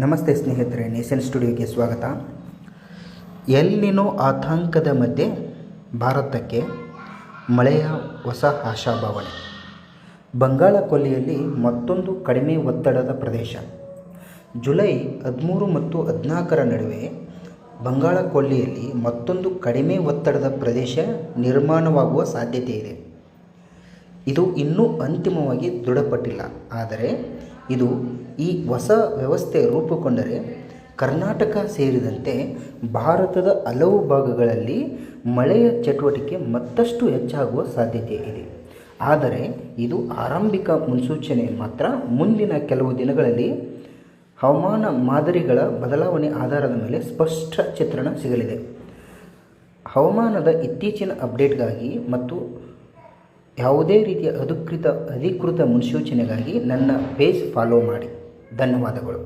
ನಮಸ್ತೆ ಸ್ನೇಹಿತರೆ, ನೇಷನ್ ಸ್ಟುಡಿಯೋಗೆ ಸ್ವಾಗತ. ಎಲ್ಲಿನೋ ಆತಂಕದ ಮಧ್ಯೆ ಭಾರತಕ್ಕೆ ಮಳೆಯ ಹೊಸ ಆಶಾಭಾವನೆ. ಬಂಗಾಳ ಕೊಲ್ಲಿಯಲ್ಲಿ ಮತ್ತೊಂದು ಕಡಿಮೆ ಒತ್ತಡದ ಪ್ರದೇಶ. ಜುಲೈ 13 ಮತ್ತು 14 ನಡುವೆ ಬಂಗಾಳ ಕೊಲ್ಲಿಯಲ್ಲಿ ಮತ್ತೊಂದು ಕಡಿಮೆ ಒತ್ತಡದ ಪ್ರದೇಶ ನಿರ್ಮಾಣವಾಗುವ ಸಾಧ್ಯತೆ ಇದೆ. ಇದು ಇನ್ನೂ ಅಂತಿಮವಾಗಿ ದೃಢಪಟ್ಟಿಲ್ಲ. ಆದರೆ ಇದು ಈ ಹೊಸ ವ್ಯವಸ್ಥೆ ರೂಪುಗೊಂಡರೆ ಕರ್ನಾಟಕ ಸೇರಿದಂತೆ ಭಾರತದ ಹಲವು ಭಾಗಗಳಲ್ಲಿ ಮಳೆಯ ಚಟುವಟಿಕೆ ಮತ್ತಷ್ಟು ಹೆಚ್ಚಾಗುವ ಸಾಧ್ಯತೆ ಇದೆ. ಆದರೆ ಇದು ಆರಂಭಿಕ ಮುನ್ಸೂಚನೆ ಮಾತ್ರ. ಮುಂದಿನ ಕೆಲವು ದಿನಗಳಲ್ಲಿ ಹವಾಮಾನ ಮಾದರಿಗಳ ಬದಲಾವಣೆ ಆಧಾರದ ಮೇಲೆ ಸ್ಪಷ್ಟ ಚಿತ್ರಣ ಸಿಗಲಿದೆ. ಹವಾಮಾನದ ಇತ್ತೀಚಿನ ಅಪ್ಡೇಟ್ಗಾಗಿ ಮತ್ತು ಯಾವುದೇ ರೀತಿಯ ಅಧಿಕೃತ ಮುನ್ಸೂಚನೆಗಾಗಿ ನನ್ನ ಪೇಜ್ ಫಾಲೋ ಮಾಡಿ. ಧನ್ಯವಾದಗಳು.